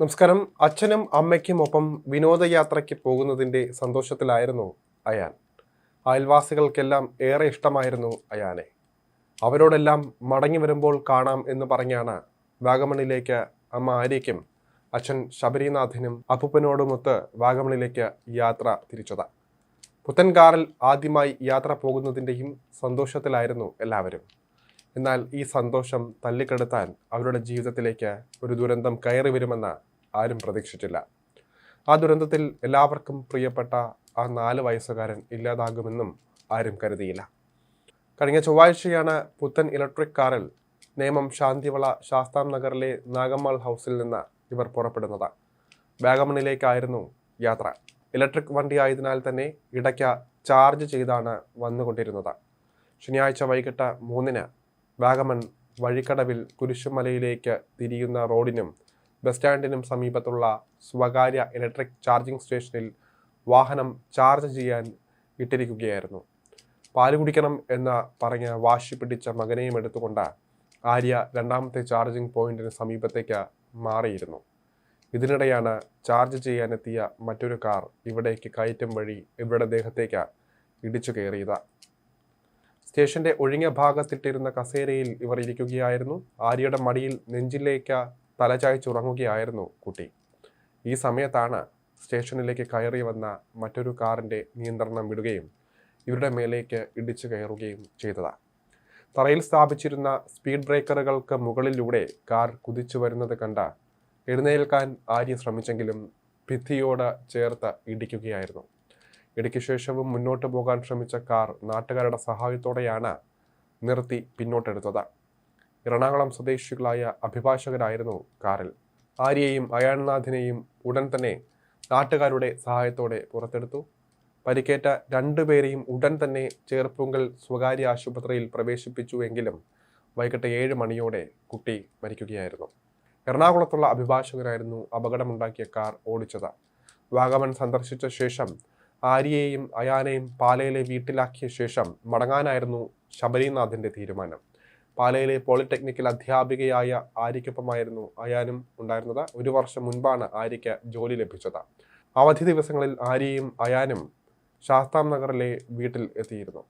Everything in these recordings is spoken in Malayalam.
നമസ്കാരം. അച്ഛനും അമ്മയ്ക്കുമൊപ്പം വിനോദയാത്രയ്ക്ക് പോകുന്നതിൻ്റെ സന്തോഷത്തിലായിരുന്നു അയാൻ. അയൽവാസികൾക്കെല്ലാം ഏറെ ഇഷ്ടമായിരുന്നു അയാനെ. അവരോടെല്ലാം മടങ്ങി വരുമ്പോൾ കാണാം എന്ന് പറഞ്ഞാണ് വാഗമണിലേക്ക് അമ്മ ആര്യയ്ക്കും അച്ഛൻ ശബരിനാഥിനും അപ്പൂപ്പനോടുമൊത്ത് വാഗമണിലേക്ക് യാത്ര തിരിച്ചത്. പുത്തൻ കാറിൽ ആദ്യമായി യാത്ര പോകുന്നതിൻ്റെയും സന്തോഷത്തിലായിരുന്നു എല്ലാവരും. എന്നാൽ ഈ സന്തോഷം തല്ലിക്കെടുത്താൻ അവരുടെ ജീവിതത്തിലേക്ക് ഒരു ദുരന്തം കയറി വരുമെന്ന് ആരും പ്രതീക്ഷിച്ചില്ല. ആ ദുരന്തത്തിൽ എല്ലാവർക്കും പ്രിയപ്പെട്ട ആ 4 വയസ്സുകാരൻ ഇല്ലാതാകുമെന്നും ആരും കരുതിയില്ല. കഴിഞ്ഞ ചൊവ്വാഴ്ചയാണ് പുത്തൻ ഇലക്ട്രിക് കാറിൽ നേമം ശാന്തിവള ശാസ്താം നഗറിലെ നാഗമ്മാൾ ഹൗസിൽ നിന്ന് ഇവർ പുറപ്പെടുന്നത്. വാഗമണിലേക്കായിരുന്നു യാത്ര. ഇലക്ട്രിക് വണ്ടി ആയതിനാൽ തന്നെ ഇടയ്ക്ക് ചാർജ് ചെയ്താണ് വന്നുകൊണ്ടിരുന്നത്. ശനിയാഴ്ച വൈകിട്ട് 3-ന് വാഗമൺ വഴിക്കടവിൽ കുരിശുമലയിലേക്ക് തിരിയുന്ന റോഡിനും ബസ് സ്റ്റാൻഡിനും സമീപത്തുള്ള സ്വകാര്യ ഇലക്ട്രിക് ചാർജിംഗ് സ്റ്റേഷനിൽ വാഹനം ചാർജ് ചെയ്യാൻ ഇട്ടിരിക്കുകയായിരുന്നു. പാല് കുടിക്കണം എന്ന് പറഞ്ഞ് വാശി പിടിച്ച മകനെയും എടുത്തുകൊണ്ട് ആര്യ രണ്ടാമത്തെ ചാർജിംഗ് പോയിന്റിന് സമീപത്തേക്ക് മാറിയിരുന്നു. ഇതിനിടെയാണ് ചാർജ് ചെയ്യാനെത്തിയ മറ്റൊരു കാർ ഇവിടേക്ക് കയറ്റം വഴി ഇവരുടെ ദേഹത്തേക്ക് ഇടിച്ചു കയറിയത്. സ്റ്റേഷന്റെ ഒഴിഞ്ഞ ഭാഗത്തിട്ടിരുന്ന കസേരയിൽ ഇവർ ഇരിക്കുകയായിരുന്നു. ആര്യയുടെ മടിയിൽ നെഞ്ചിലേക്ക് തലചായ്ച്ചുറങ്ങുകയായിരുന്നു കുട്ടി. ഈ സമയത്താണ് സ്റ്റേഷനിലേക്ക് കയറി വന്ന മറ്റൊരു കാറിന്റെ നിയന്ത്രണം വിടുകയും ഇവരുടെ മേലേക്ക് ഇടിച്ചു കയറുകയും ചെയ്തത്. തറയിൽ സ്ഥാപിച്ചിരുന്ന സ്പീഡ് ബ്രേക്കറുകൾക്ക് മുകളിലൂടെ കാർ കുതിച്ചു വരുന്നത് കണ്ട് എഴുന്നേൽക്കാൻ ആര്യ ശ്രമിച്ചെങ്കിലും ഭിത്തിയോട് ചേർത്ത് ഇടിക്കുകയായിരുന്നു. ഇടിക്ക് ശേഷവും മുന്നോട്ട് പോകാൻ ശ്രമിച്ച കാർ നാട്ടുകാരുടെ സഹായത്തോടെയാണ് നിർത്തി പിന്നോട്ടെടുത്തത്. എറണാകുളം സ്വദേശികളായ അഭിഭാഷകരായിരുന്നു കാറിൽ. ആര്യയെയും അയാൻനാഥിനെയും ഉടൻ തന്നെ നാട്ടുകാരുടെ സഹായത്തോടെ പുറത്തെടുത്തു. പരിക്കേറ്റ 2 പേരെയും ഉടൻ തന്നെ ചേർപ്പുങ്കൽ സ്വകാര്യ ആശുപത്രിയിൽ പ്രവേശിപ്പിച്ചുവെങ്കിലും വൈകിട്ട് 7 മണിയോടെ കുട്ടി മരിക്കുകയായിരുന്നു. എറണാകുളത്തുള്ള അഭിഭാഷകനായിരുന്നു അപകടമുണ്ടാക്കിയ കാർ ഓടിച്ചത്. വാഗമൺ സന്ദർശിച്ച ശേഷം ആര്യയെയും അയാനെയും പാലയിലെ വീട്ടിലാക്കിയ ശേഷം മടങ്ങാനായിരുന്നു ശബരിനാഥിന്റെ തീരുമാനം. പാലയിലെ പോളിടെക്നിക്കൽ അധ്യാപികയായ ആര്യയ്ക്കൊപ്പമായിരുന്നു അയാനും ഉണ്ടായിരുന്നത്. 1 വർഷം മുൻപാണ് ആര്യയ്ക്ക് ജോലി ലഭിച്ചത്. അവധി ദിവസങ്ങളിൽ ആര്യയും അയാനും ശാസ്താം നഗറിലെ വീട്ടിൽ എത്തിയിരുന്നു.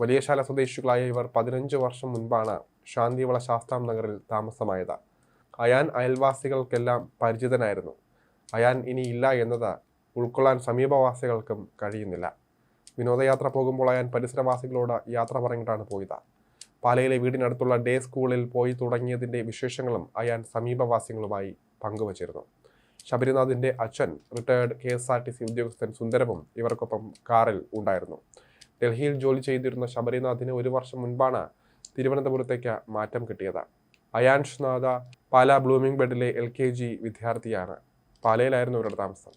വലിയശാല സ്വദേശികളായ ഇവർ 15 വർഷം മുൻപാണ് ശാന്തിവള ശാസ്താം നഗറിൽ താമസമായത്. അയാൻ അയൽവാസികൾക്കെല്ലാം പരിചിതനായിരുന്നു. അയാൻ ഇനി ഇല്ല എന്നത് ഉൾക്കൊള്ളാൻ സമീപവാസികൾക്കും കഴിയുന്നില്ല. വിനോദയാത്ര പോകുമ്പോൾ അയാൻ പരിസരവാസികളോട് യാത്ര പറഞ്ഞിട്ടാണ് പോയത്. പാലയിലെ വീടിനടുത്തുള്ള ഡേ സ്കൂളിൽ പോയി തുടങ്ങിയതിൻ്റെ വിശേഷങ്ങളും അയാൻ സമീപവാസികളുമായി പങ്കുവച്ചിരുന്നു. ശബരിനാഥിൻ്റെ അച്ഛൻ റിട്ടയേർഡ് KSRTC ഉദ്യോഗസ്ഥൻ സുന്ദരവും ഇവർക്കൊപ്പം കാറിൽ ഉണ്ടായിരുന്നു. ഡൽഹിയിൽ ജോലി ചെയ്തിരുന്ന ശബരിനാഥിന് 1 വർഷം മുൻപാണ് തിരുവനന്തപുരത്തേക്ക് മാറ്റം കിട്ടിയത്. അയാൻഷ് നാഥ പാല ബ്ലൂമിംഗ് ബെഡിലെ LKG വിദ്യാർത്ഥിയാണ്. പാലയിലായിരുന്നു ഇവരുടെ താമസം.